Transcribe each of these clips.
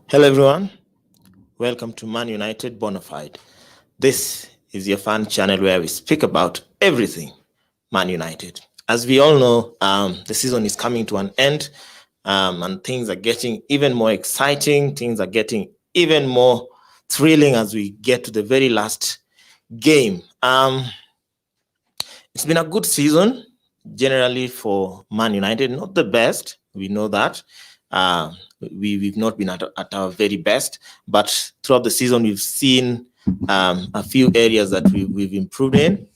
Hello, everyone. Welcome to Man United Bonafide. This is your fan channel where we speak about everything Man United. As we all know, the season is coming to an end, and things are getting even more exciting. Things are getting even more thrilling as we get to the very last game. It's been a good season generally for Man United, not the best. We know that. Uh, we've not been at our very best, but throughout the season, we've seen a few areas that we've improved in.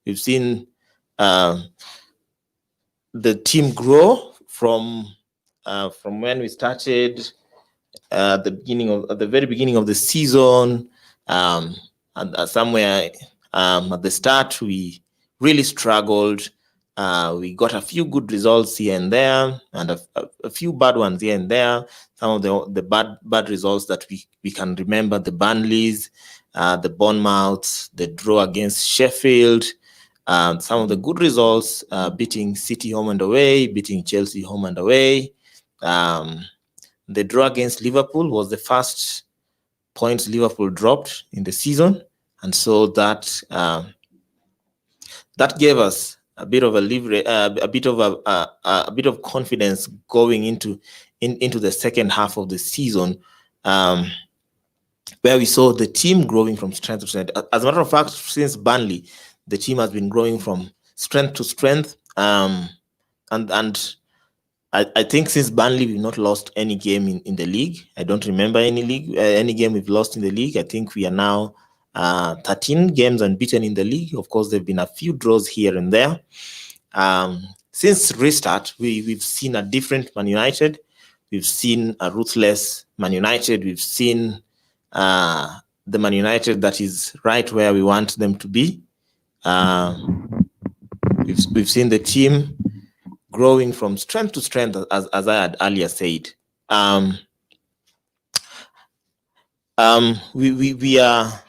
We've seen the team grow from when we started at the very beginning of the season, and somewhere at the start we really struggled. We got a few good results here and there, and a few bad ones here and there. Some of the bad results that we can remember: the Burnleys, the Bournemouths, the draw against Sheffield. Some of the good results: beating City home and away, beating Chelsea home and away. The draw against Liverpool was the first points Liverpool dropped in the season, and so that gave us a bit of a bit of confidence going into the second half of the season, where we saw the team growing from strength to strength. As a matter of fact, since Burnley, the team has been growing from strength to strength, and I think since Burnley, we've not lost any game in the league. I don't remember any game we've lost in the league. I think we are now 13 games unbeaten in the league. Of course, there've been a few draws here and there. Since restart, we've seen a different Man United. We've seen a ruthless Man United. We've seen the Man United that is right where we want them to be. We've seen the team growing from strength to strength, as I had earlier said. We are.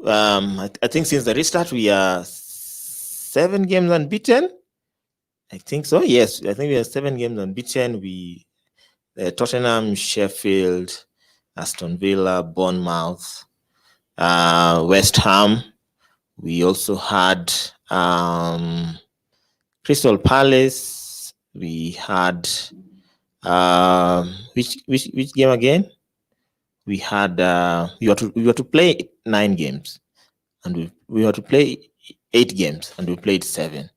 I think since the restart, we are 7 games unbeaten. I think so. Yes, I think we are 7 games unbeaten. We Tottenham, Sheffield, Aston Villa, Bournemouth, West Ham. We also had Crystal Palace. We had which game again? We had we were to play 9 games, and we were to play 8 games, and we played 7.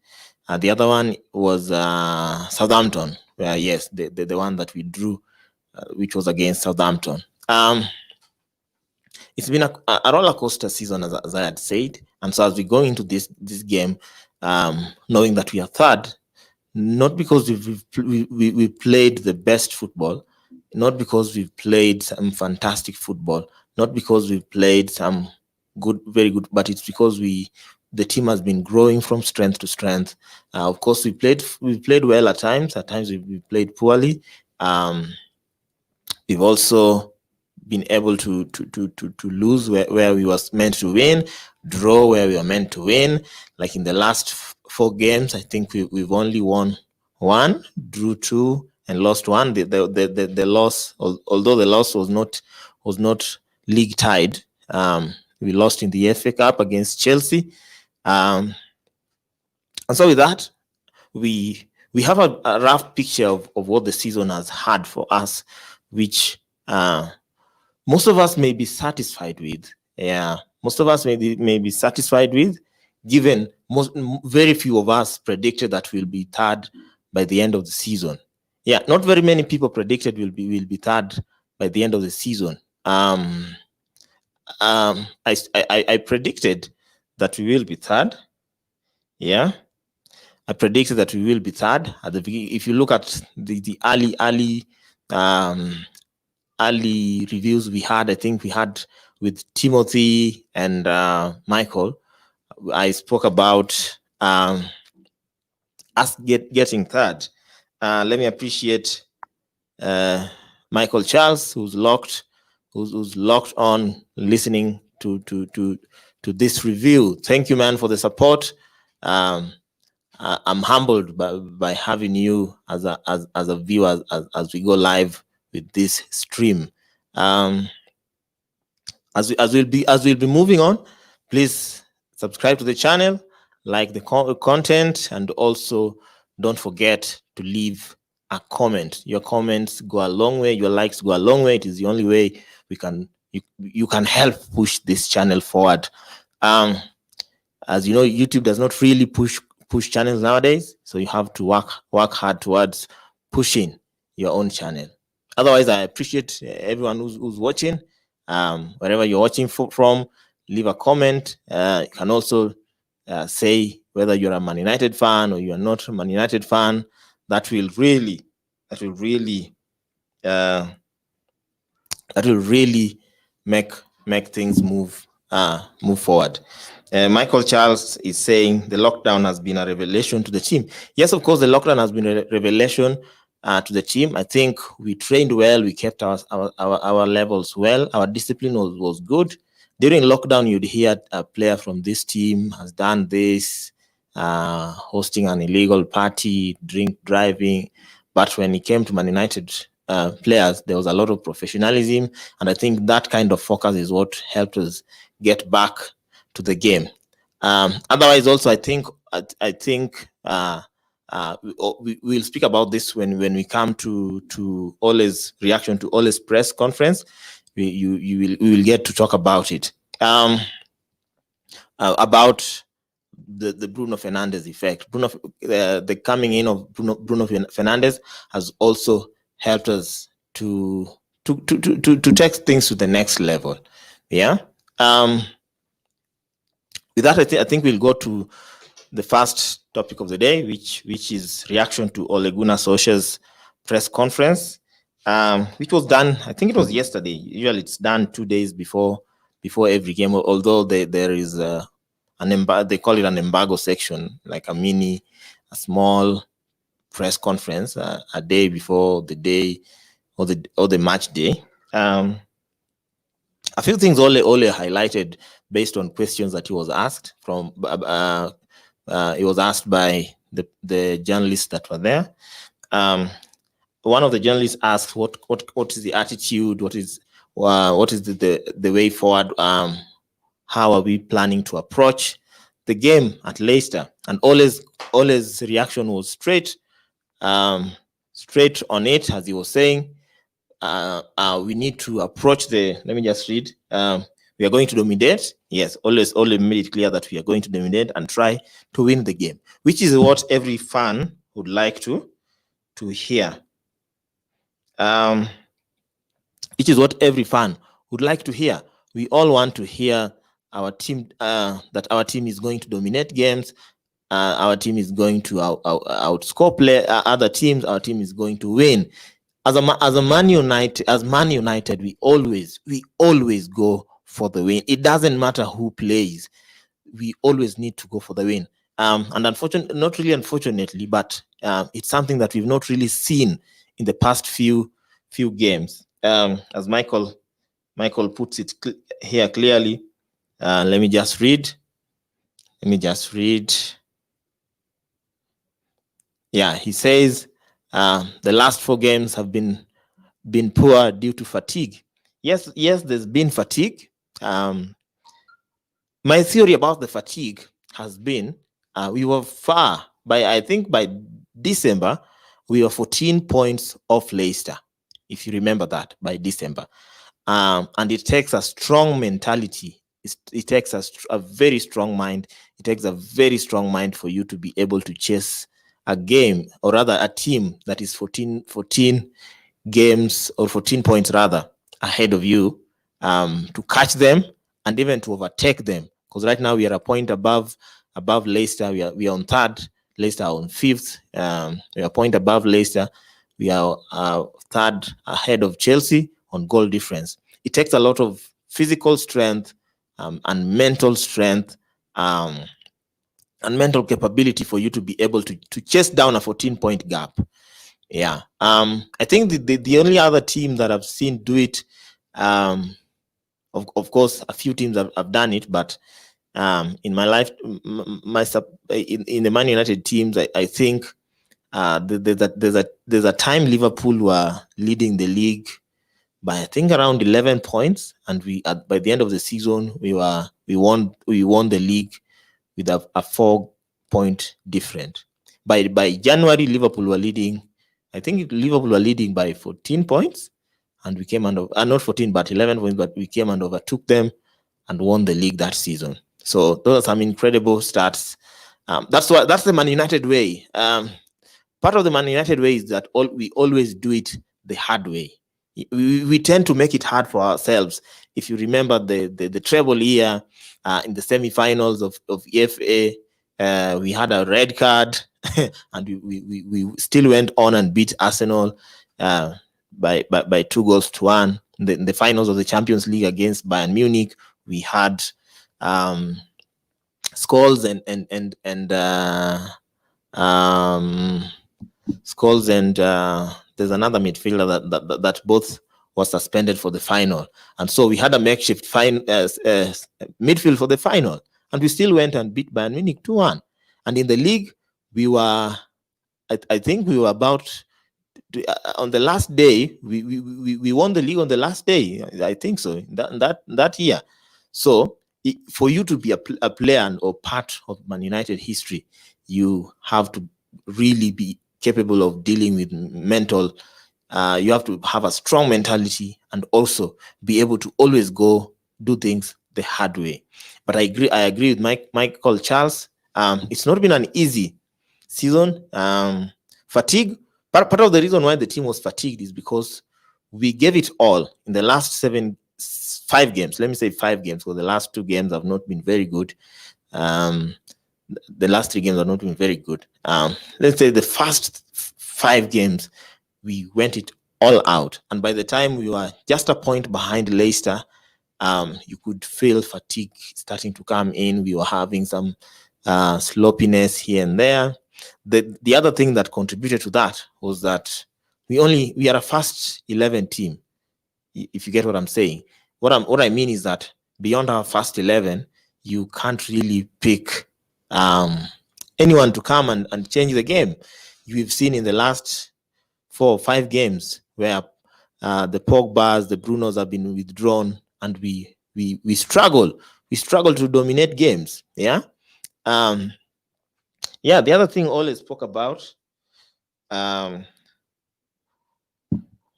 The other one was Southampton, where yes, the one that we drew, which was against Southampton. It's been a roller coaster season, as I had said, and so as we go into this game, knowing that we are third, not because we played the best football, not because we've played some fantastic football, not because we've played some very good, but it's because the team has been growing from strength to strength. Of course, we played well at times. At times we played poorly. We've also been able to lose where we was meant to win, draw where we were meant to win. Like in the last 4 games, I think we've only won 1, drew 2, and lost 1. The loss, although the loss was not league tied, we lost in the FA Cup against Chelsea. And so with that, we have a rough picture of what the season has had for us, which most of us may be satisfied with. Yeah, most of us may be satisfied with, given very few of us predicted that we'll be third by the end of the season. Yeah, not very many people predicted we'll be third by the end of the season. I predicted that we will be third. Yeah, I predicted that we will be third at the beginning. If you look at the early reviews we had, I think we had with Timothy and Michael, I spoke about us getting third. Let me appreciate Michael Charles, who's locked on listening to this review. Thank you, man, for the support. I'm humbled by having you as a viewer as we go live this stream. As we'll be moving on, please subscribe to the channel, like the content, and also don't forget to leave a comment. Your comments go a long way. Your likes go a long way. It is the only way you can help push this channel forward. As you know, YouTube does not really push channels nowadays, so you have to work hard towards pushing your own channel. Otherwise, I appreciate everyone who's watching. Wherever you're watching from, leave a comment. You can also say whether you're a Man United fan or you are not a Man United fan. That will really make things move forward. Michael Charles is saying the lockdown has been a revelation to the team. Yes, of course, the lockdown has been a revelation to the team. I think we trained well. We kept our levels well. Our discipline was good. During lockdown, you'd hear a player from this team has done this, hosting an illegal party, drink driving. But when it came to Man United players, there was a lot of professionalism, and I think that kind of focus is what helped us get back to the game. Otherwise, also, I think we'll speak about this when we come to Ole's reaction to Ole's press conference. We will get to talk about it. About the Bruno Fernandes effect. The coming in of Bruno Fernandes has also helped us to take things to the next level. Yeah. With that, I think we'll go to the first topic of the day, which is reaction to Ole Gunnar Solskjaer's press conference, which was done. I think it was yesterday. Usually, it's done 2 days before every game. Although there is they call it an embargo section, like a small press conference a day before the day or the match day. A few things Ole highlighted based on questions that he was asked from. He was asked by the journalists that were there. One of the journalists asked, "What is the attitude? What is the way forward? How are we planning to approach the game at Leicester?" And Ole's reaction was straight on it, as he was saying. We need to approach let me just read. We are going to dominate. Yes, Ole made it clear that we are going to dominate and try to win the game, which is what every fan would like to hear. Which is what every fan would like to hear. We all want to hear our team that our team is going to dominate games. Our team is going to outscore other teams. Our team is going to win. As Man United, we always go for the win. It doesn't matter who plays. We always need to go for the win. And unfortunately, but it's something that we've not really seen in the past few games. As Michael puts it here clearly. Let me just read. Yeah, he says the last 4 games have been poor due to fatigue. Yes, there's been fatigue. My theory about the fatigue has been we were far by December we were 14 points off Leicester, if you remember that, by December. And it takes a strong mentality. It takes a very strong mind. It takes a very strong mind for you to be able to chase a game, or rather a team that is 14 games or 14 points rather ahead of you, to catch them and even to overtake them. Because right now we are a point above Leicester. We are on 3rd. Leicester are on 5th. We are a point above Leicester. We are 3rd ahead of Chelsea on goal difference. It takes a lot of physical strength and mental strength and mental capability for you to be able to chase down a 14-point gap. Yeah. I think the only other team that I've seen do it, of course, a few teams have done it, but in my life, in the Man United teams, I think There's a time Liverpool were leading the league by I think around 11 points, and by the end of the season we won the league with a 4-point difference. By January, Liverpool were leading. I think Liverpool were leading by 14 points, and we came and not 14 but 11 points, but we came and overtook them and won the league that season. So those are some incredible stats. That's the Man United way. Part of the Man United way is that we always do it the hard way. We tend to make it hard for ourselves. If you remember the treble year in the semi-finals of EFA, we had a red card, and we still went on and beat Arsenal by 2-1. In the finals of the Champions League against Bayern Munich, we had Scholes Scholes and there's another midfielder that both was suspended for the final, and so we had a makeshift midfield for the final, and we still went and beat Bayern Munich 2-1. And in the league, we were, I think we were about on the last day. We won the league on the last day. I think so. That year. So for you to be a player or part of Man United history, you have to really be capable of dealing with mental. You have to have a strong mentality and also be able to always go do things the hard way. But I agree with Michael Charles. It's not been an easy season. Fatigue. Part of the reason why the team was fatigued is because we gave it all in the last 5 games. Let me say 5 games, because the last 2 games have not been very good. The last 3 games have not been very good. Let's say the first 5 games, we went it all out. And by the time we were just a point behind Leicester, you could feel fatigue starting to come in. We were having some sloppiness here and there. The other thing that contributed to that was that we are a first 11 team, if you get what I'm saying. What I mean is that beyond our first 11, you can't really pick anyone to come and change the game. We've seen in the last 4 or 5 games where the Pogbas, the Brunos have been withdrawn, and we struggle. We struggle to dominate games. Yeah. The other thing Ole spoke about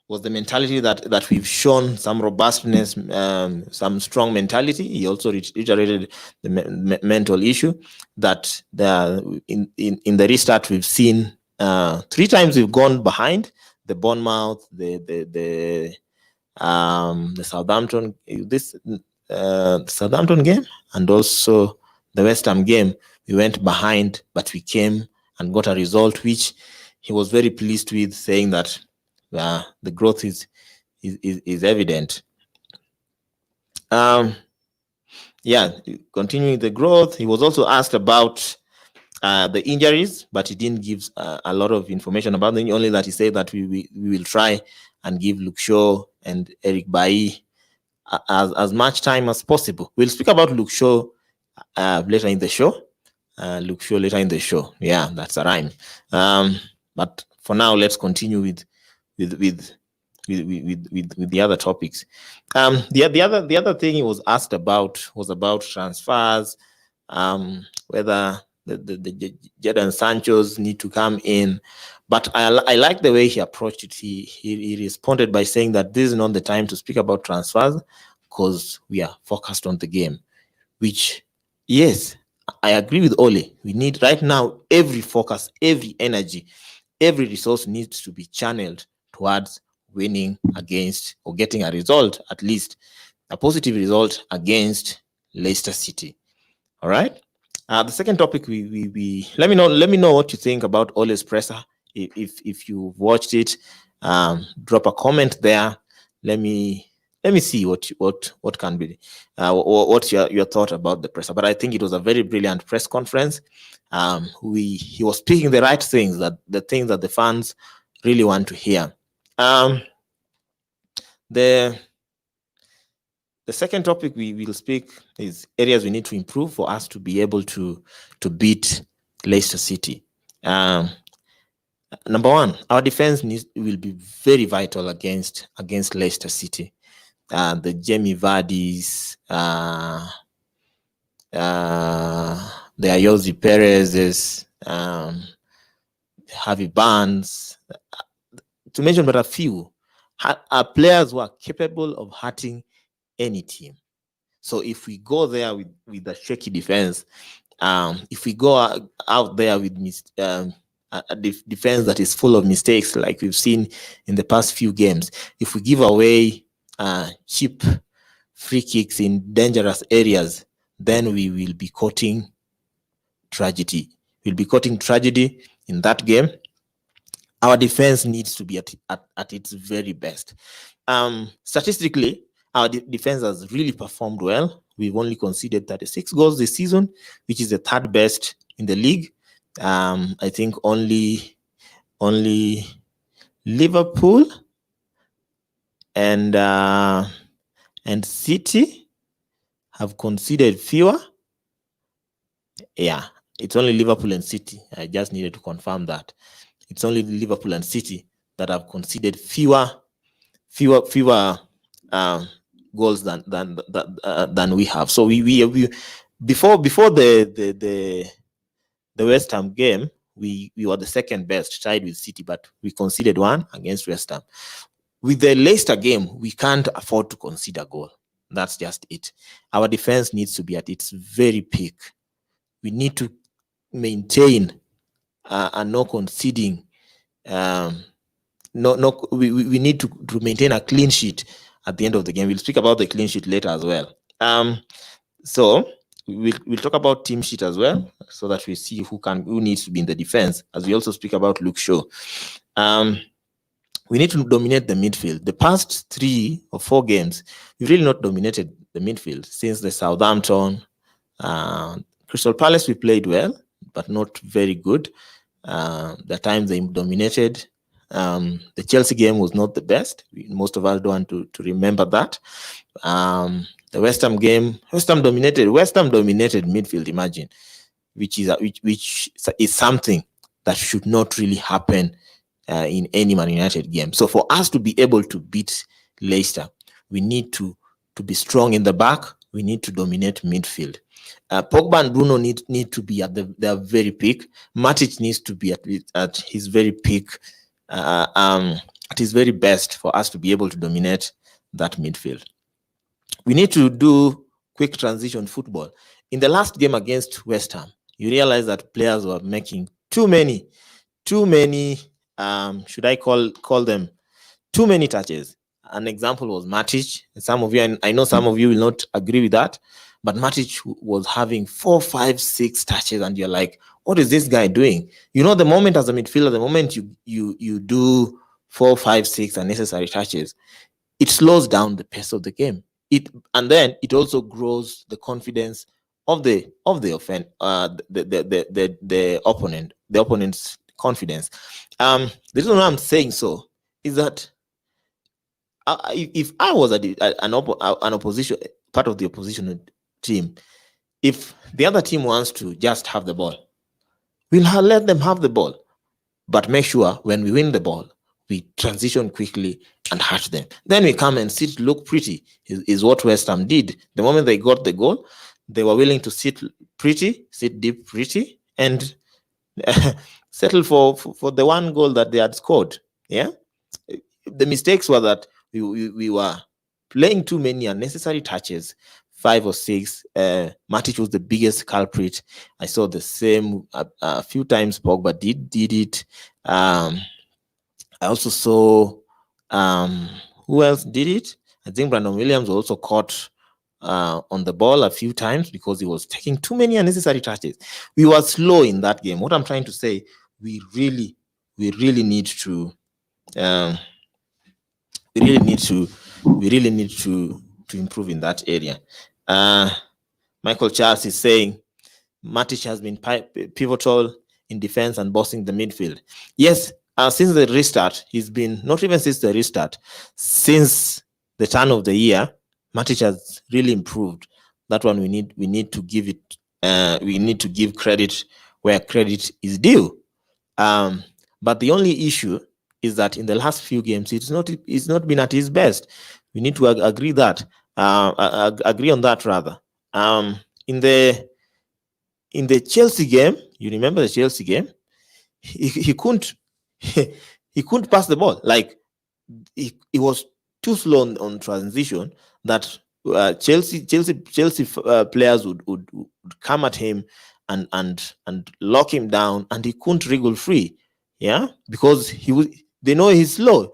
was the mentality that we've shown some robustness, some strong mentality. He also reiterated the mental issue that in the restart we've seen 3 times we've gone behind: the Bournemouth, the Southampton, Southampton game, and also the West Ham game. We went behind, but we came and got a result, which he was very pleased with, saying that the growth is evident. Continuing the growth, he was also asked about the injuries, but he didn't give a lot of information about them. Only that he said that we will try and give Luke Shaw and Eric Bailly as much time as possible. We'll speak about Luke Shaw later in the show. Yeah, that's a rhyme. But for now, let's continue with the other topics. The other thing he was asked about was about transfers, whether the Jadon Sancho's need to come in. But I like the way he approached it. He responded by saying that this is not the time to speak about transfers because we are focused on the game, which, yes, I agree with Ole. We need right now every focus, every energy, every resource needs to be channeled towards winning against, or getting a result, at least a positive result against Leicester City. All right. The second topic, we let me know what you think about Ole's presser. If you've watched it, drop a comment there. Let me see what can be what's your thought about the presser. But I think it was a very brilliant press conference. He was speaking the right things, the things that the fans really want to hear. The second topic we will speak is areas we need to improve for us to be able to beat Leicester City. Number one, our defense will be very vital against Leicester City. The Jamie Vardy's, the Ayoze Perez's, Harvey Barnes, to mention but a few, are players who are capable of hurting any team. So if we go there with a shaky defense, if we go out there with a defense that is full of mistakes, like we've seen in the past few games, if we give away cheap free kicks in dangerous areas, then we will be courting tragedy. We'll be courting tragedy in that game. Our defense needs to be at its very best. Statistically, our defense has really performed well. We've only conceded 36 goals this season, which is the third best in the league. I think only Liverpool and City have conceded fewer. Yeah, it's only Liverpool and City. I just needed to confirm that. It's only Liverpool and City that have conceded fewer goals than we have. So we before the West Ham game, we were the second best, tied with City, but we conceded one against West Ham. With the Leicester game, we can't afford to concede a goal. That's just it. Our defense needs to be at its very peak. We need to maintain a no conceding. We need to maintain a clean sheet at the end of the game. We'll speak about the clean sheet later as well. So we'll talk about team sheet as well, so that we see who needs to be in the defense, as we also speak about Luke Shaw. We need to dominate the midfield. The past 3 or 4 games, we've really not dominated the midfield. Since the Southampton, Crystal Palace, we played well, but not very good. The time they dominated. The Chelsea game was not the best. Most of us don't want to remember that. The West Ham game, West Ham dominated midfield, imagine, which is something that should not really happen in any Man United game. So for us to be able to beat Leicester, we need to be strong in the back. We need to dominate midfield. Pogba and Bruno need to be at their very peak. Matic needs to be at his very peak, at his very best, for us to be able to dominate that midfield. We need to do quick transition football. In the last game against West Ham, you realize that players were making too many, should I call them, too many touches. An example was Matic. Some of you, I know some of you will not agree with that, but Matic was having 4, 5, 6 touches, and you're like, what is this guy doing? You know, the moment as a midfielder, the moment you do 4, 5, 6 unnecessary touches, it slows down the pace of the game. And then it also grows the confidence of the opponent's confidence. The reason why I'm saying so is that if I was an opposition part of the opposition team, if the other team wants to just have the ball, we'll let them have the ball, but make sure when we win the ball, we transition quickly and hurt them. Then we come and sit, look pretty, is what West Ham did. The moment they got the goal, they were willing to sit deep pretty, and settle for the one goal that they had scored. Yeah, the mistakes were that we were playing too many unnecessary touches, 5 or 6. Matic was the biggest culprit. I saw the same a few times. Pogba did it. I also saw who else did it? I think Brandon Williams also caught on the ball a few times because he was taking too many unnecessary touches. We were slow in that game. What I'm trying to say, we really need to improve in that area. Michael Charles is saying Matic has been pivotal in defense and bossing the midfield. Yes, since the restart, he's been, not even since the restart, since the turn of the year, Matic has really improved. That one we need to give it. We need to give credit where credit is due. But the only issue is that in the last few games, it's not been at his best. We need to agree on that rather. In the Chelsea game, you remember the Chelsea game? He couldn't he couldn't pass the ball. Like he was too slow on transition that Chelsea players would come at him and lock him down, and he couldn't wriggle free. Yeah, because they know he's slow.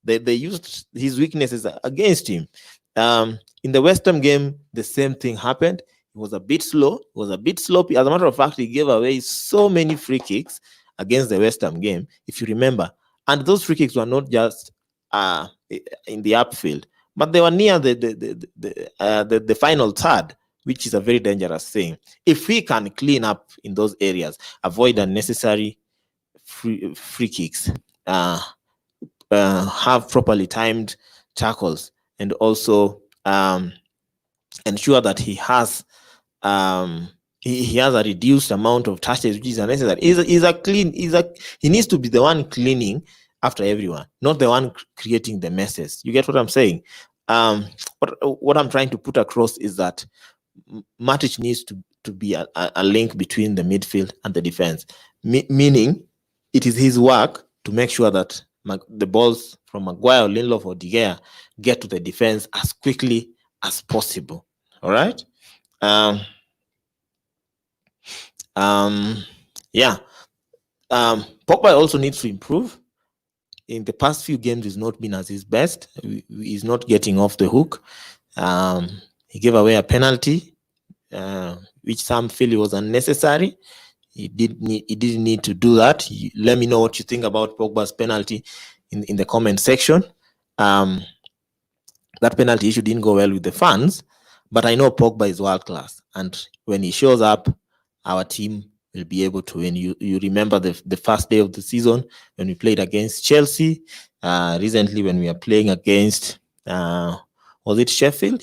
They used his weaknesses against him. In the West Ham game, the same thing happened. He was a bit slow. He was a bit sloppy. As a matter of fact, he gave away so many free kicks against the West Ham game, if you remember. And those free kicks were not just in the upfield, but they were near the final third, which is a very dangerous thing. If we can clean up in those areas, avoid unnecessary free kicks, have properly timed tackles, and also ensure that he has he has a reduced amount of touches, which is unnecessary. He needs to be the one cleaning after everyone, not the one creating the messes. You get what I'm saying? What I'm trying to put across is that Matic needs to be a link between the midfield and the defense, meaning it is his work to make sure that the balls from Maguire, Lindelof, or De Gea get to the defense as quickly as possible. All right. Pogba also needs to improve. In the past few games, he's not been at his best. He's not getting off the hook. He gave away a penalty, which some feel was unnecessary. He didn't need to do that. Let me know what you think about Pogba's penalty in the comment section. That penalty issue didn't go well with the fans, but I know Pogba is world class, and when he shows up, our team will be able to win. You remember the first day of the season when we played against Chelsea. Recently, when we are playing against was it Sheffield?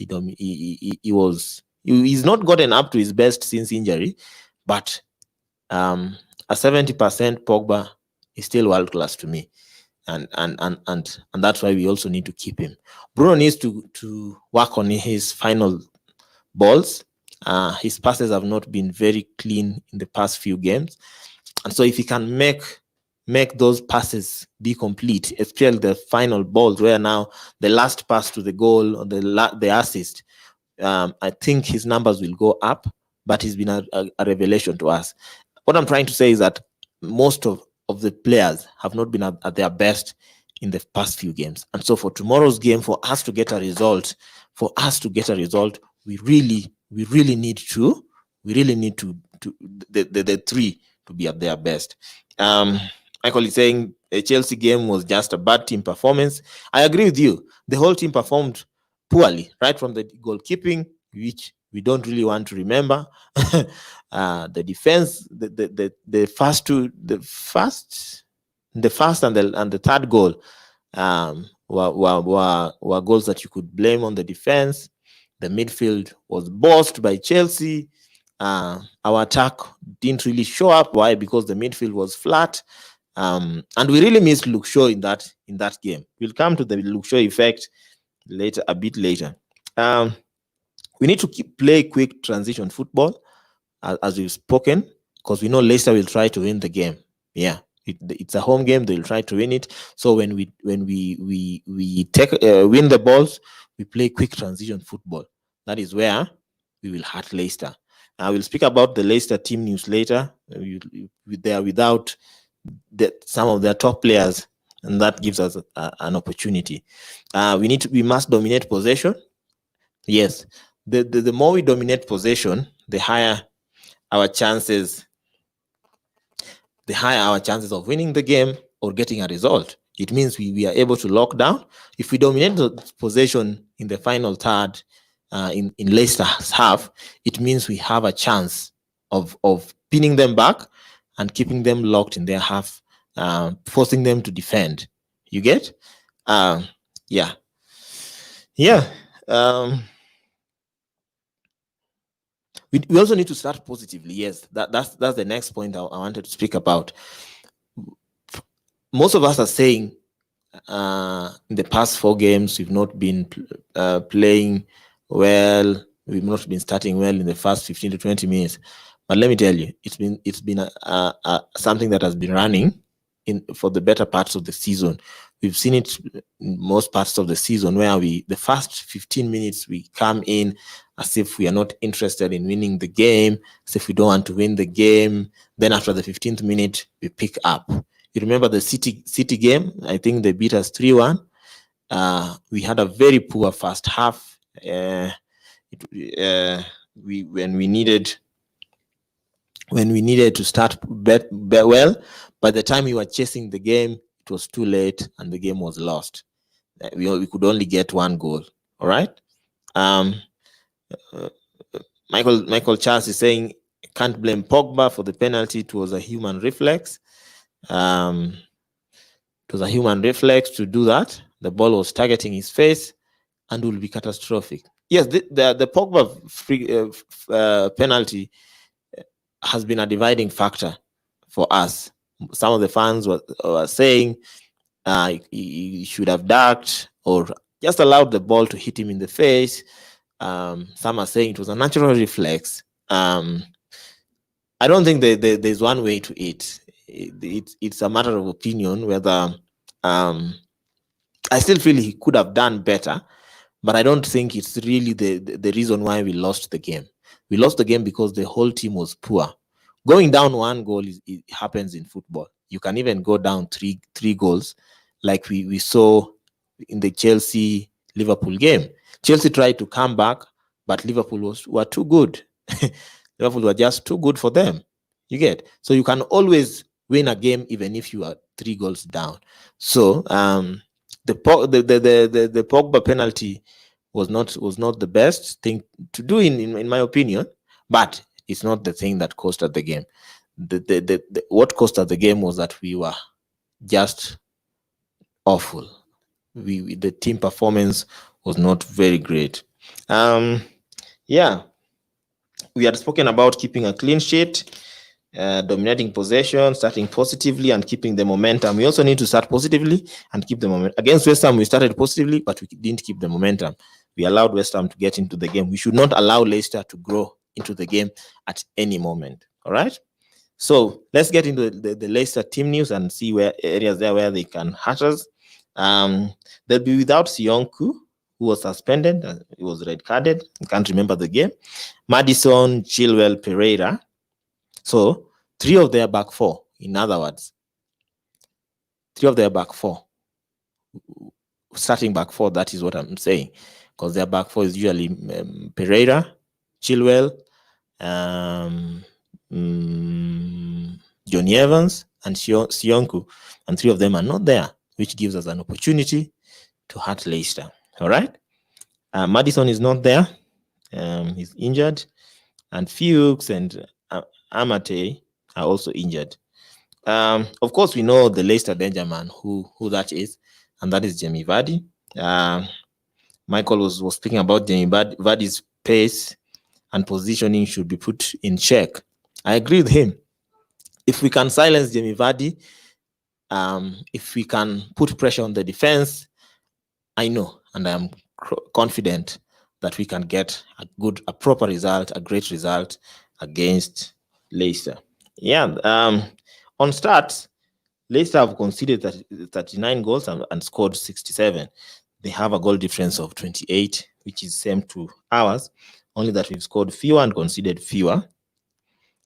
He's not gotten up to his best since injury, but a 70% Pogba is still world class to me. And that's why we also need to keep him. Bruno needs to work on his final balls. His passes have not been very clean in the past few games, and so if he can make those passes be complete, especially the final balls, where now the last pass to the goal or the assist, I think his numbers will go up. But he's been a revelation to us. What I'm trying to say is that most of the players have not been at their best in the past few games. And so for tomorrow's game, for us to get a result, we really need the three to be at their best. Michael is saying a Chelsea game was just a bad team performance. I agree with you. The whole team performed poorly, right from the goalkeeping, which we don't really want to remember. The defense, the first and the third goal were goals that you could blame on the defense. The midfield was bossed by Chelsea. Our attack didn't really show up. Why? Because the midfield was flat. And we really missed Luke Shaw in that game. We'll come to the Luke Shaw effect a bit later. We need to play quick transition football, as we've spoken, because we know Leicester will try to win the game. Yeah, it's a home game; they'll try to win it. So when we win the balls, we play quick transition football. That is where we will hurt Leicester. I will speak about the Leicester team news later. They are without some of their top players, and that gives us an opportunity. We must dominate possession. Yes, the more we dominate possession, the higher our chances of winning the game or getting a result. It means we are able to lock down. If we dominate the possession in the final third, in Leicester's half, it means we have a chance of pinning them back and keeping them locked in their half, forcing them to defend. You get? Yeah. We also need to start positively. Yes, that's the next point I wanted to speak about. most of us are saying in the past 4 games we've not been playing well. We've not been starting well in the first 15 to 20 minutes. But let me tell you, it's been something that has been running for the better parts of the season. We've seen it in most parts of the season where the first 15 minutes we come in as if we are not interested in winning the game, as if we don't want to win the game. Then after the 15th minute, we pick up. You remember the City game? I think they beat us 3-1. We had a very poor first half. When we needed to start well, by the time we were chasing the game, it was too late and the game was lost. We could only get 1 goal. All right. Michael Charles is saying, can't blame Pogba for the penalty. It was a human reflex. It was a human reflex to do that. The ball was targeting his face and will be catastrophic. Yes, the Pogba penalty has been a dividing factor for us. Some of the fans were saying he should have ducked or just allowed the ball to hit him in the face. Some are saying it was a natural reflex. I don't think there's one way to it. It's a matter of opinion whether I still feel he could have done better, but I don't think it's really the reason why we lost the game. We lost the game because the whole team was poor. Going down 1 goal it happens in football. You can even go down three goals, like we saw in the Chelsea Liverpool game. Chelsea tried to come back, but Liverpool were too good. Liverpool were just too good for them. You get? So you can always win a game even if you are 3 goals down. So the Pogba penalty was not the best thing to do in my opinion, but it's not the thing that cost us the game. What cost us the game was that we were just awful. The team performance was not very great. Yeah, we had spoken about keeping a clean sheet, dominating possession, starting positively and keeping the momentum. We also need to start positively and keep the momentum. Against West Ham, we started positively, but we didn't keep the momentum. We allowed West Ham to get into the game. We should not allow Leicester to grow into the game at any moment. All right. So let's get into the Leicester team news and see where areas there where they can hurt us. They'll be without Sionku, who was suspended. He was red carded. I can't remember the game. Maddison, Chilwell, Pereira. So 3 of their back 4. In other words, 3 of their back 4. Starting back 4, that is what I'm saying. Because their back 4 is usually Pereira, Chilwell, Johnny Evans, and Sionku. And 3 of them are not there, which gives us an opportunity to hurt Leicester. All right. Maddison is not there. He's injured. And Fuchs and Amate are also injured. Of course, we know the Leicester danger man, who that is, and that is Jamie Vardy. Michael was speaking about Jamie Vardy's pace and positioning should be put in check. I agree with him. If we can silence Jamie Vardy, if we can put pressure on the defense, I know and I am confident that we can get a proper result, a great result against Leicester. Yeah. On stats, Leicester have conceded 39 goals and scored 67. They have a goal difference of 28, which is same to ours, only that we've scored fewer and conceded fewer,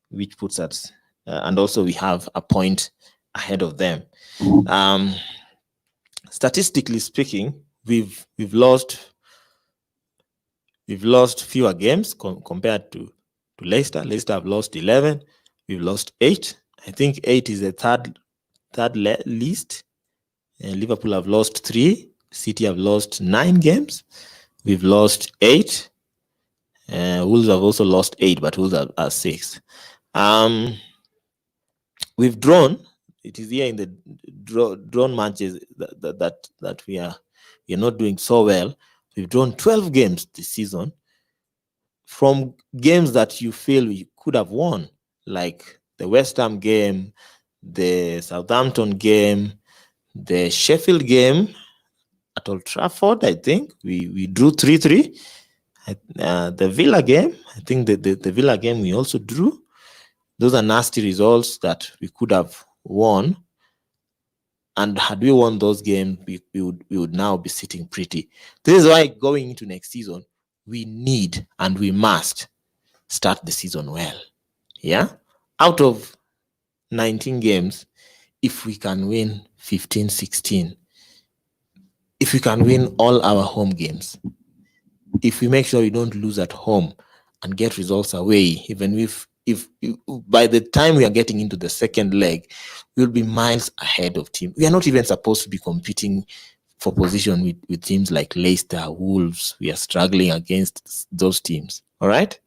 which puts us, and also we have a point ahead of them. Statistically speaking, we've lost fewer games compared to Leicester. Leicester have lost 11. We've lost 8. I think 8 is the third least. Liverpool have lost 3. City have lost 9 games. We've lost 8. Wolves have also lost 8, but Wolves are 6. We've drawn. It is here in the drawn matches that we are not doing so well. We've drawn 12 games this season from games that you feel we could have won, like the West Ham game, the Southampton game, The Sheffield game at Old Trafford, I think we drew 3-3. The Villa game, I think the Villa game we also drew. Those are nasty results that we could have won. And had we won those games, we would now be sitting pretty. This is why going into next season, we need and we must start the season well. Yeah? Out of 19 games, if we can win 15, 16, if we can win all our home games, if we make sure we don't lose at home and get results away, even if by the time we are getting into the second leg, we'll be miles ahead of team. We are not even supposed to be competing for position with teams like Leicester, Wolves. We are struggling against those teams. All right.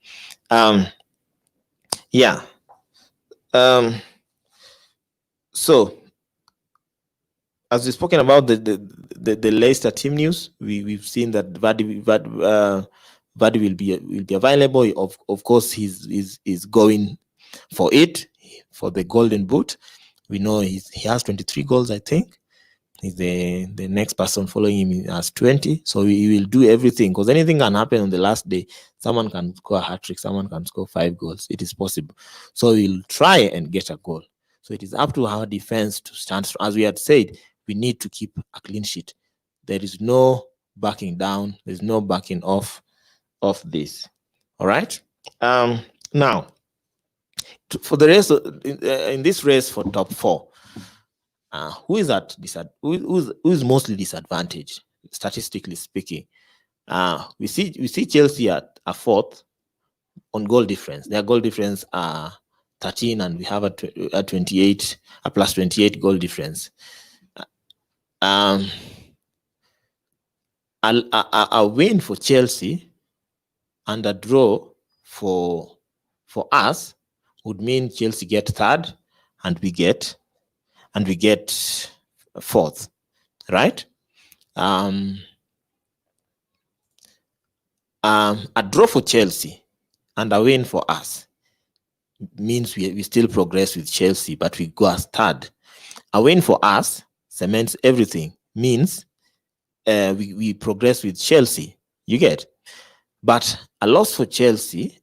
Yeah. So as we've spoken about the Leicester team news, we've seen that Vardy will be available. Of course, he's going for it, for the golden boot. We know he has 23 goals, I think. He's the next person following him has 20. So he will do everything, because anything can happen on the last day. Someone can score a hat-trick, someone can score 5 goals. It is possible. So he'll try and get a goal. So it is up to our defense to stand strong. As we had said, we need to keep a clean sheet. There is no backing down. There's no backing off of this. All right. Now, for the rest in this race for top 4, who is mostly disadvantaged, statistically speaking? We see Chelsea at a 4th on goal difference. Their goal difference are 13, and we have a 28, a plus 28 goal difference. A win for Chelsea and a draw for us would mean Chelsea get 3rd, and we get 4th, right? A draw for Chelsea and a win for us means we still progress with Chelsea, but we go as 3rd. A win for us cements everything, means we progress with Chelsea. You get? But a loss for Chelsea,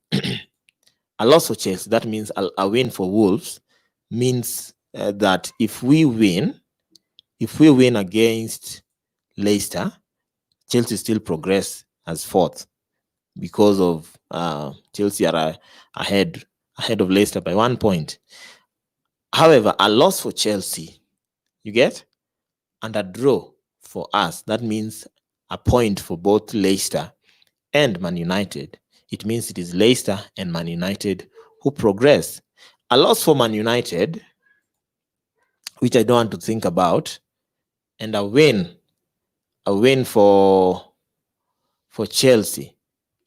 that means a win for Wolves means that if we win against Leicester, Chelsea still progress as 4th, because of Chelsea are ahead of Leicester by 1 point. However, a loss for Chelsea, you get, and a draw for us, that means a point for both Leicester and Man United. It means it is Leicester and Man United who progress. A loss for Man United, which I don't want to think about, and a win for Chelsea,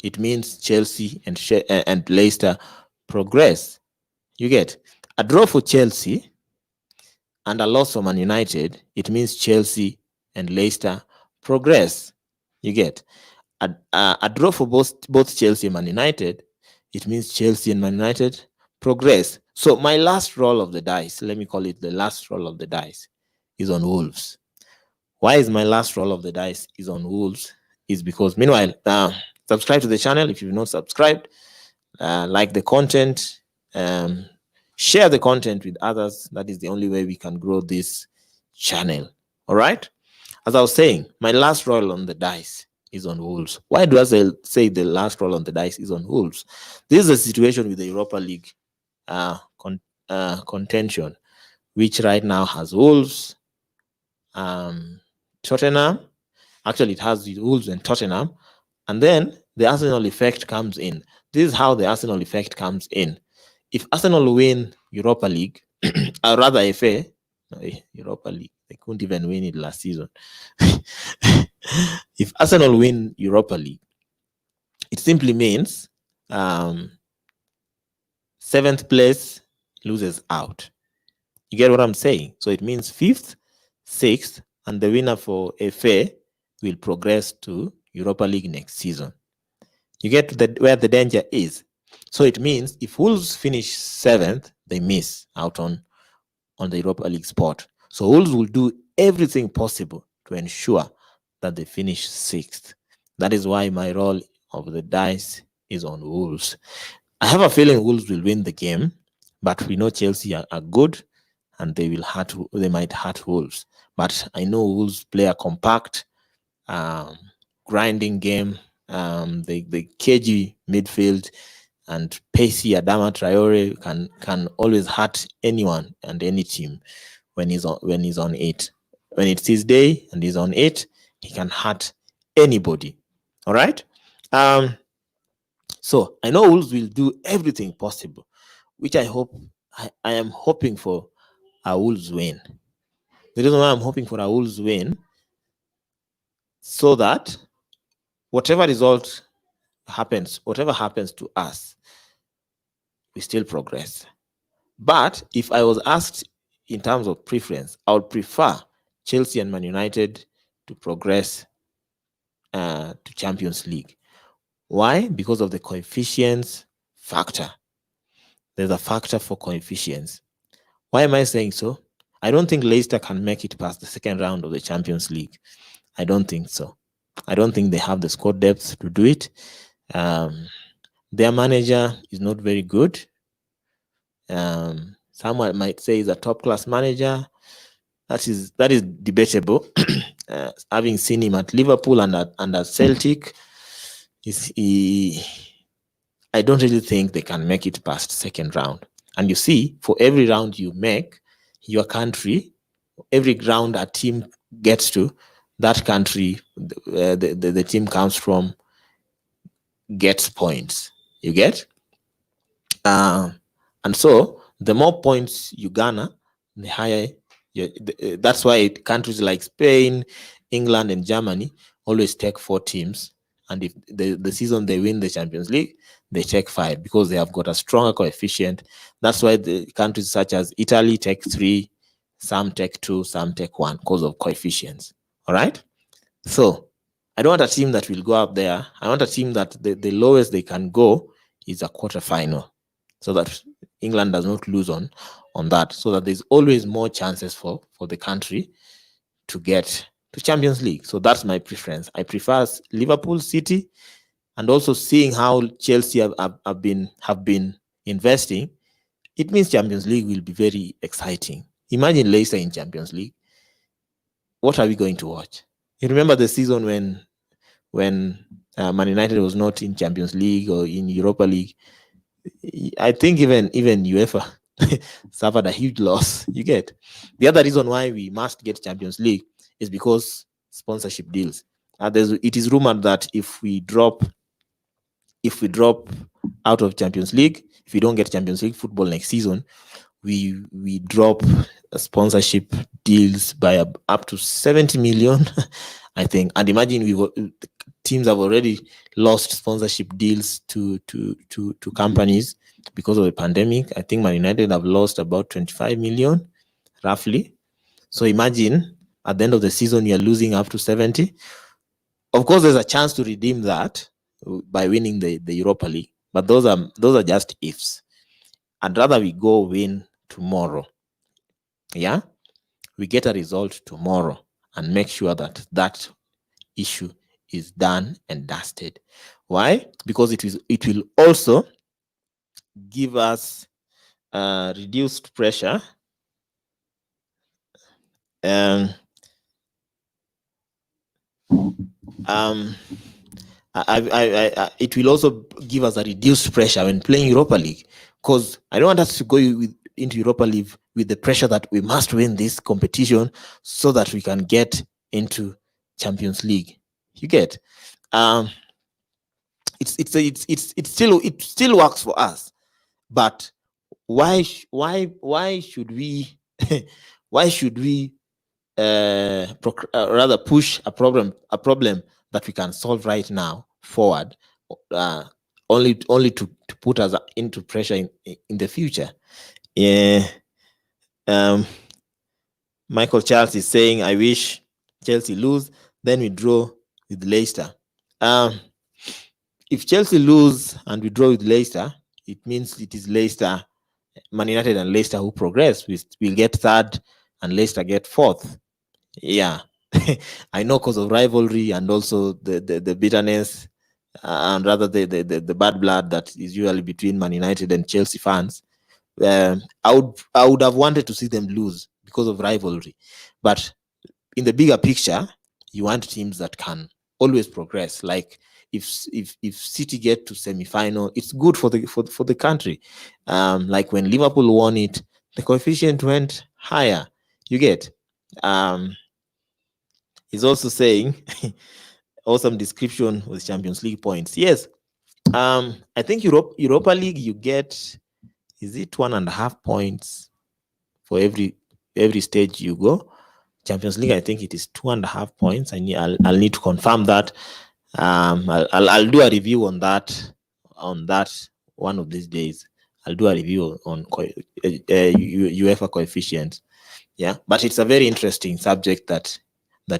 it means Chelsea and Leicester progress. You get? A draw for Chelsea and a loss for Man United, it means Chelsea and Leicester progress. You get? A draw for both Chelsea and Man United, it means Chelsea and Man United progress. So my last roll of the dice, let me call it the last roll of the dice, is on Wolves. Why is my last roll of the dice is on Wolves? Is because, meanwhile, subscribe to the channel if you've not subscribed. Like the content, share the content with others. That is the only way we can grow this channel. All right. As I was saying, my last roll on the dice is on Wolves. Why do I say the last roll on the dice is on Wolves? This is a situation with the Europa League contention, which right now has Wolves, Tottenham. Actually, it has Wolves and Tottenham, and then the Arsenal effect comes in. This is how the Arsenal effect comes in. If Arsenal win Europa League, or rather FA, Europa League, they couldn't even win it last season. If Arsenal win Europa League, it simply means 7th place loses out. You get what I'm saying? So it means 5th, 6th, and the winner for FA will progress to Europa League next season. You get where the danger is. So it means if Wolves finish 7th, they miss out on the Europa League spot. So Wolves will do everything possible to ensure that they finish sixth. That is why my roll of the dice is on Wolves. I have a feeling Wolves will win the game, but we know Chelsea are good, and they might hurt Wolves. But I know Wolves play a compact, um, grinding game. The cagey midfield and pacey Adama Traore can always hurt anyone and any team when he's on it. When it's his day and he's on it, he can hurt anybody. All right. So I know Wolves will do everything possible, which I am hoping for a Wolves win. The reason why I'm hoping for a Wolves win, so that whatever happens to us, we still progress. But if I was asked in terms of preference, I would prefer Chelsea and Man United to progress to Champions League. Why? Because of the coefficients factor. There's a factor for coefficients. Why am I saying so? I don't think Leicester can make it past the second round of the Champions League. I don't think so. I don't think they have the squad depth to do it. Their manager is not very good. Someone might say he's a top-class manager. That is debatable. Having seen him at Liverpool and at Celtic, I don't really think they can make it past second round. And you see, for every round you make, your country, every round a team gets to, that country the team comes from gets points. You get? And so the more points you garner, the higher. That's why countries like Spain, England, and Germany always take 4 teams. And if the season they win the Champions League, they take 5 because they have got a stronger coefficient. That's why the countries such as Italy take 3, some take 2, some take 1 because of coefficients. All right? So I don't want a team that will go up there. I want a team that the lowest they can go is a quarterfinal, so that England does not lose on that, so that there's always more chances for the country to get to Champions League. So that's my preference. I prefer Liverpool, City, and also seeing how Chelsea have been investing. It means Champions League will be very exciting. Imagine Leicester in Champions League. What are we going to watch? You remember the season when Man United was not in Champions League or in Europa League? I think even UEFA suffered a huge loss. You get? The other reason why we must get Champions League is because sponsorship deals. It is rumored that if we drop out of Champions League, if we don't get Champions League football next season, we drop sponsorship deals by up to 70 million, I think. And imagine teams have already lost sponsorship deals to companies because of the pandemic. I think Man United have lost about 25 million, roughly. So imagine at the end of the season, you're losing up to 70. Of course, there's a chance to redeem that by winning the Europa League, but those are just ifs. I'd rather we go win tomorrow. Yeah, we get a result tomorrow and make sure that issue is done and dusted. Why? Because it will also give us reduced pressure. It will also give us a reduced pressure when playing Europa League, because I don't want us to go into Europa League with the pressure that we must win this competition so that we can get into Champions League. You get? It still works for us, but why should we rather push a problem that we can solve right now forward, only to put us into pressure in the future? Yeah. Michael Charles is saying, I wish Chelsea lose, then we draw with Leicester. If Chelsea lose and we draw with Leicester, it means it is Leicester, Man United and Leicester who progress. We'll get third and Leicester get fourth. Yeah. I know, because of rivalry and also the bitterness, and rather the bad blood that is usually between Man United and Chelsea fans. I would have wanted to see them lose because of rivalry, but in the bigger picture, you want teams that can always progress. Like if City get to semi-final, it's good for the country. Like when Liverpool won it, the coefficient went higher. You get. Um, he's also saying awesome description with Champions League points. Yes. I think Europa League, you get, is it 1.5 points for every stage you go. Champions League, I think it is 2.5 points. I'll need to confirm that. I'll do a review on that one of these days. I'll do a review on UEFA coefficients. Yeah, but it's a very interesting subject that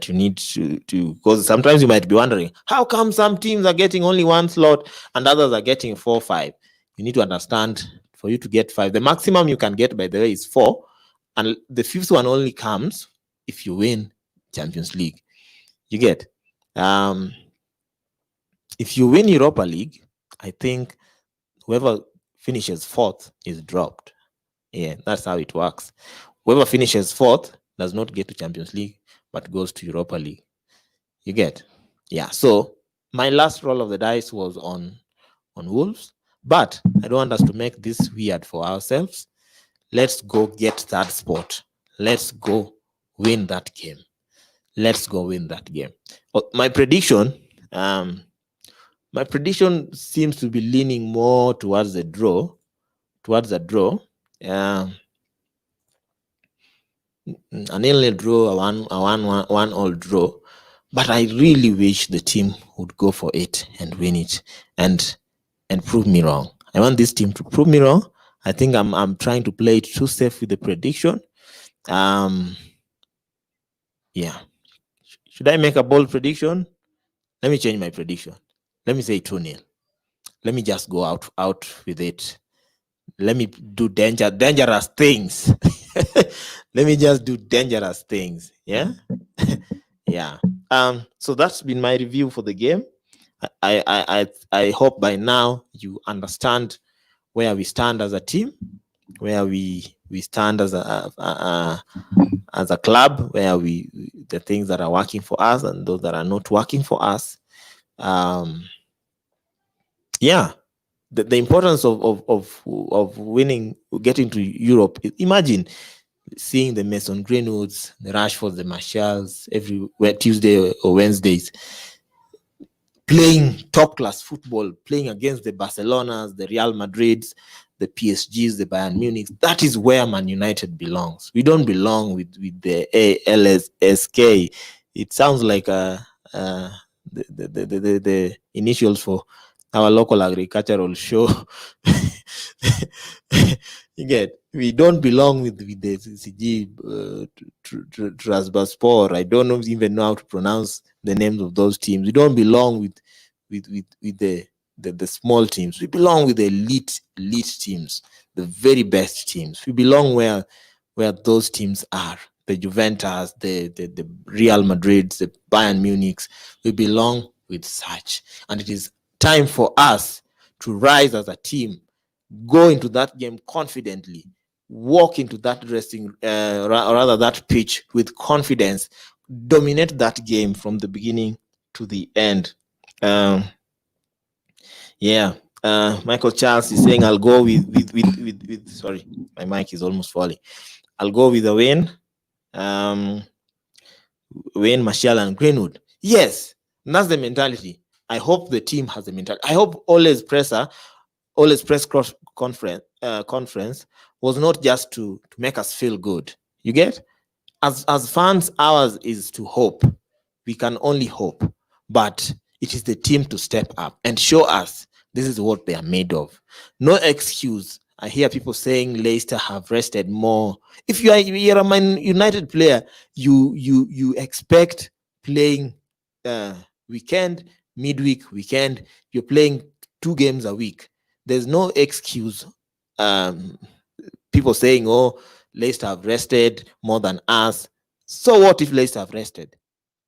you need to, because sometimes you might be wondering, how come some teams are getting only one slot and others are getting 4-5? You need to understand, for you to get 5, the maximum you can get, by the way, is 4, and the 5th one only comes if you win Champions League. You get. If you win Europa League, I think whoever finishes 4th is dropped. Yeah, that's how it works. Whoever finishes 4th does not get to Champions League, but goes to Europa League. You get. Yeah. So my last roll of the dice was on Wolves, but I don't want us to make this weird for ourselves. Let's go get that spot. Let's go win that game. Let's go win that game. My prediction, seems to be leaning more towards a draw. An nil draw, a one all draw. But I really wish the team would go for it and win it and prove me wrong. I want this team to prove me wrong. I think I'm trying to play it too safe with the prediction. Yeah. Should I make a bold prediction? Let me change my prediction. Let me say 2-0. Let me just go out with it. Let me do dangerous things. Let me just do dangerous things. Yeah. Yeah. So that's been my review for the game. I hope by now you understand where we stand as a team, where we stand as a club, where the things that are working for us and those that are not working for us. Yeah. The importance of winning, getting to Europe. Imagine seeing the Mason Greenwoods, the Rashfords, the Marshalls every Tuesday or Wednesdays, playing top class football, playing against the Barcelonas, the Real Madrids, the PSGs, the Bayern Munich. That is where Man United belongs. We don't belong with the ALSK. It sounds like the initials for our local agricultural show. You get. We don't belong with the CG Trabzonspor. I don't even know how to pronounce the names of those teams. We don't belong with the small teams. We belong with the elite teams, the very best teams. We belong where those teams are. The Juventus, the Real Madrids, the Bayern Munichs. We belong with such, and it is time for us to rise as a team, go into that game confidently, walk into that that pitch with confidence, dominate that game from the beginning to the end. Michael Charles is saying I'll go with sorry, my mic is almost falling. I'll go with a win. Wayne, Martial, and Greenwood. Yes, that's the mentality. I hope the team has the mentality. I hope Ole's press conference was not just to make us feel good. You get? As fans, ours is to hope. We can only hope, but it is the team to step up and show us this is what they are made of. No excuse. I hear people saying Leicester have rested more. If you're a Man United player, you expect playing weekend, midweek, weekend. You're playing 2 games a week. There's no excuse. People saying, "Oh, Leicester have rested more than us." So what if Leicester have rested?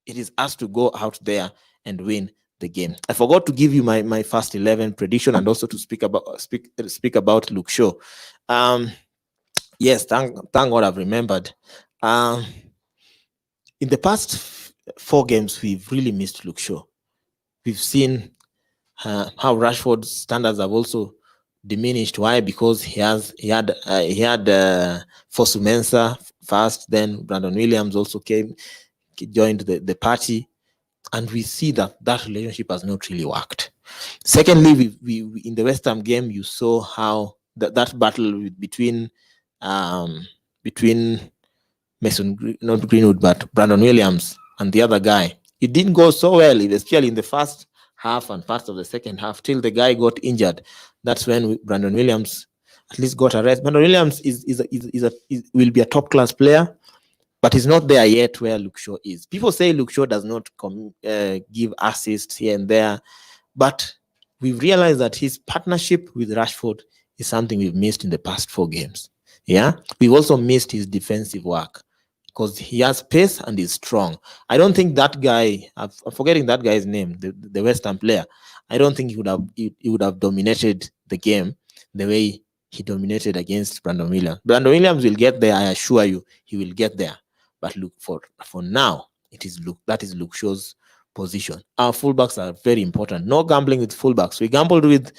It is us to go out there and win the game. I forgot to give you my first 11 prediction and also to speak about Luke Shaw. Yes, thank God I've remembered. In the past 4 games, we've really missed Luke Shaw. We've seen how Rashford's standards have also diminished. Why? Because he had Fosu Mensah first, then Brandon Williams also joined the party, and we see that relationship has not really worked. Secondly, we in the West Ham game, you saw how that battle between not Greenwood, but Brandon Williams and the other guy, it didn't go so well, especially in the first half and parts of the second half, till the guy got injured. That's when Brandon Williams at least got a rest. Brandon Williams will be a top class player, but he's not there yet where Luke Shaw is. People say Luke Shaw does not give assists here and there, but we've realized that his partnership with Rashford is something we've missed in the past 4 games. Yeah, we've also missed his defensive work because he has pace and is strong. I don't think that guy, I'm forgetting that guy's name, the West Ham player. I don't think he would have dominated the game the way he dominated against Brandon Williams. Brandon Williams will get there, I assure you, he will get there. But look, for now, that is Luke Shaw's position. Our fullbacks are very important. No gambling with fullbacks. We gambled with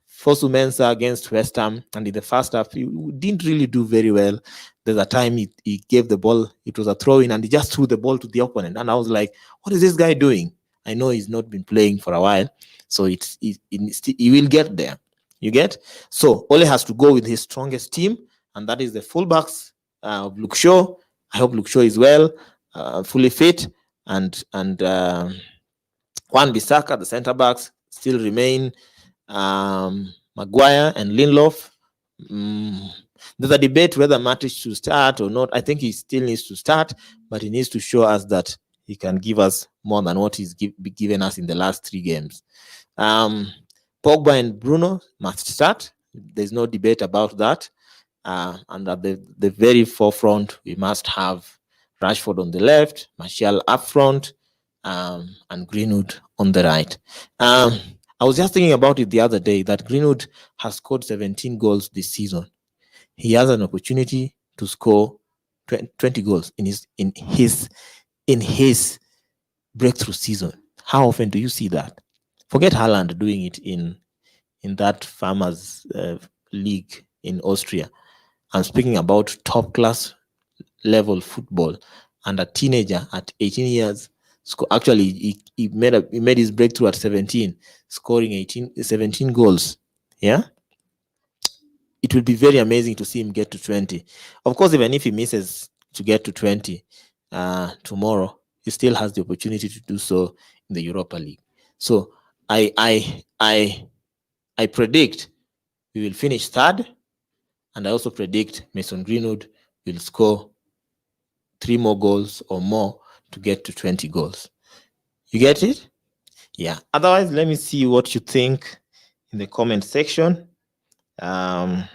Fosu Mensah against West Ham, and in the first half, he didn't really do very well. There's a time he gave the ball, it was a throw in, and he just threw the ball to the opponent. And I was like, what is this guy doing? I know he's not been playing for a while, so he will get there. You get? So Ole has to go with his strongest team, and that is the fullbacks of Luke Shaw. I hope Luke Shaw is well, fully fit, and Wan-Bissaka, the centre backs, still remain Maguire and Lindelof. There's a debate whether Matic should start or not. I think he still needs to start, but he needs to show us that he can give us more than what he's given us in the last 3 games. Pogba and Bruno must start. There's no debate about that. And at the very forefront, we must have Rashford on the left, Martial up front, and Greenwood on the right. I was just thinking about it the other day that Greenwood has scored 17 goals this season. He has an opportunity to score 20 goals in his breakthrough season. How often do you see that? Forget Haaland doing it in that farmers league in Austria. I'm speaking about top class level football, and a teenager at 18 years. Actually, he made his breakthrough at 17, scoring 17 goals. Yeah, it will be very amazing to see him get to 20. Of course, even if he misses to get to 20 tomorrow, he still has the opportunity to do so in the Europa League. So I predict we will finish third, and I also predict Mason Greenwood will score 3 more goals or more to get to 20 goals. You get it? Yeah. Otherwise, let me see what you think in the comment section. Let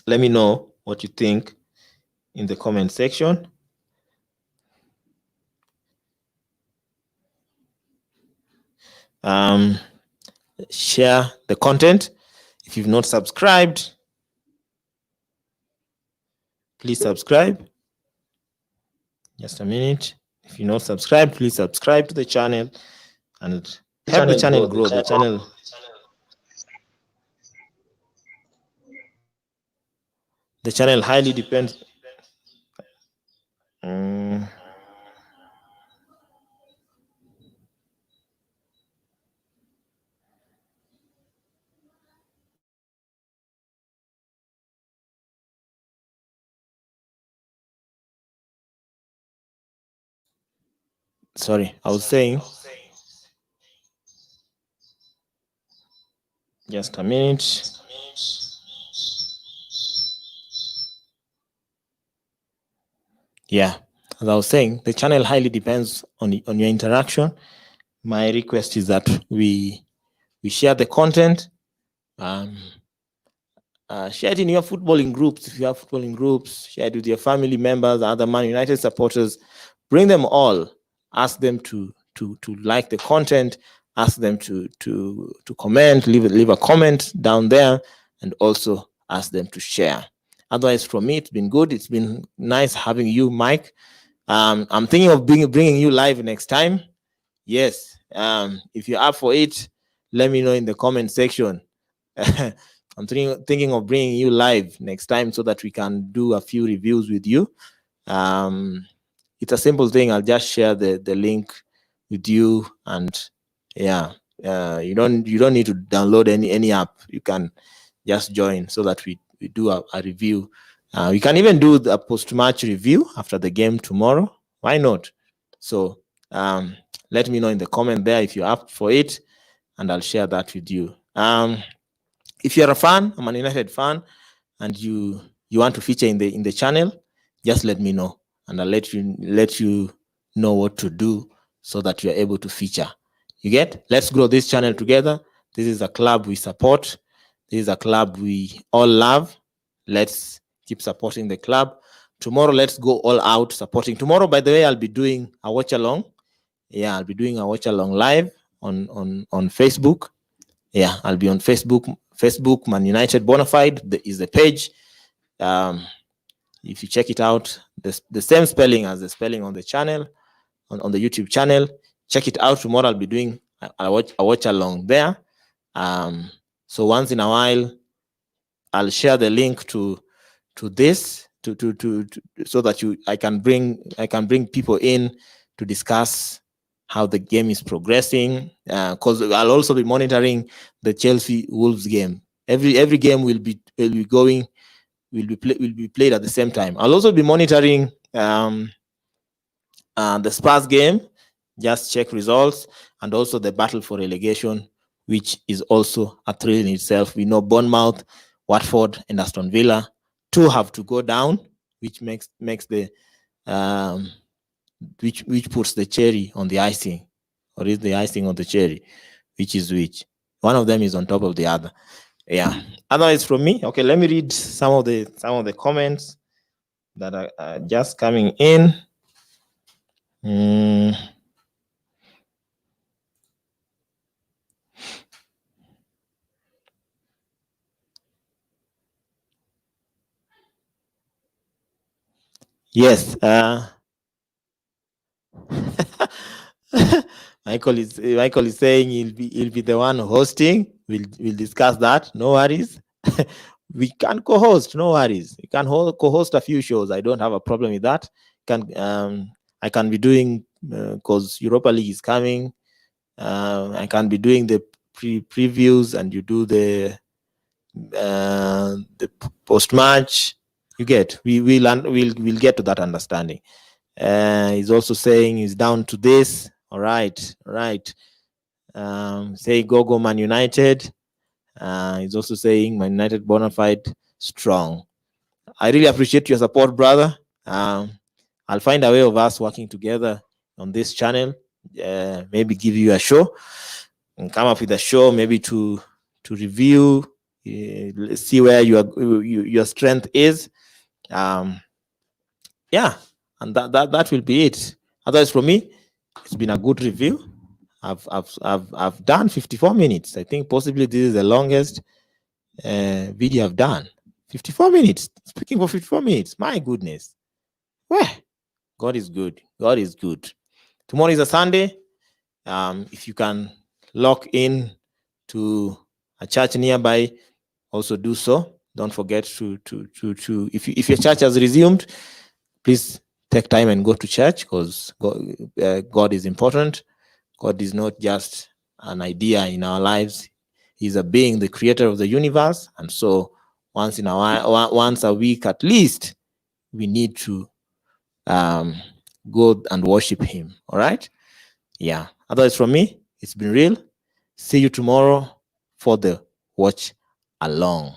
me know what you think in the comment section. Share the content. If you've not subscribed, please subscribe. Just a minute. If you're not subscribed, please subscribe to the channel and help the channel grow. The channel highly depends. Sorry, I was saying. Just a minute. Yeah, as I was saying, the channel highly depends on your interaction. My request is that we share the content. Share it in your footballing groups. If you have footballing groups, share it with your family members, other Man United supporters. Bring them all. Ask them to like the content. Ask them to comment. Leave a comment down there, and also ask them to share. Otherwise, for me, it's been good. It's been nice having you, Mike. I'm thinking of bringing you live next time. Yes. If you're up for it, let me know in the comment section. I'm thinking of bringing you live next time so that we can do a few reviews with you. It's a simple thing. I'll just share the link with you, and yeah, you don't need to download any app. You can just join so that we do a review. We can even do a post-match review after the game tomorrow. Why not? So let me know in the comment there if you're up for it, and I'll share that with you. If you're a fan, I'm an United fan, and you want to feature in the channel, just let me know, and I'll let you know what to do so that you're able to feature. You get? Let's grow this channel together. This is a club we support. This is a club we all love. Let's keep supporting the club. Tomorrow, let's go all out supporting. Tomorrow, by the way, I'll be doing a watch along. Yeah, I'll be doing a watch along live on Facebook. Yeah, I'll be on Facebook, Man United Bonafide is the page. If you check it out, the same spelling as the spelling on the channel, on the YouTube channel. Check it out. Tomorrow I'll be doing a watch along there. So once in a while, I'll share the link to this so that I can bring people in to discuss how the game is progressing, because I'll also be monitoring the Chelsea Wolves game. Every game will be played at the same time. I'll also be monitoring the Spurs game, just check results, and also the battle for relegation, which is also a thrill in itself. We know Bournemouth, Watford, and Aston Villa, two have to go down, which makes the which puts the cherry on the icing, or is the icing on the cherry, which is which. One of them is on top of the other. Yeah. Otherwise, from me, okay, let me read some of the comments that are just coming in. Yes. Michael is saying he'll be the one hosting. We'll discuss that. No worries. We can co-host. No worries. We can co-host a few shows. I don't have a problem with that. I can be doing, because Europa League is coming. I can be doing the previews, and you do the post match. You get. We'll get to that understanding. He's also saying he's down to this. All right. Say go Man United. He's also saying Man United Bonafide strong. I really appreciate your support, brother. I'll find a way of us working together on this channel. Maybe give you a show and come up with a show, maybe to review, see where your strength is. Yeah, and that will be it. Otherwise, for me, it's been a good review. I've done 54 minutes. I think possibly this is the longest video I've done. 54 minutes. Speaking for 54 minutes. My goodness. Well, God is good. God is good. Tomorrow is a Sunday. If you can lock in to a church nearby, also do so. Don't forget to if your church has resumed, please take time and go to church, because God is important. God is not just an idea in our lives. He's a being, the creator of the universe. And so once a week at least, we need to go and worship him. All right? Yeah. Otherwise, from me, it's been real. See you tomorrow for the watch along.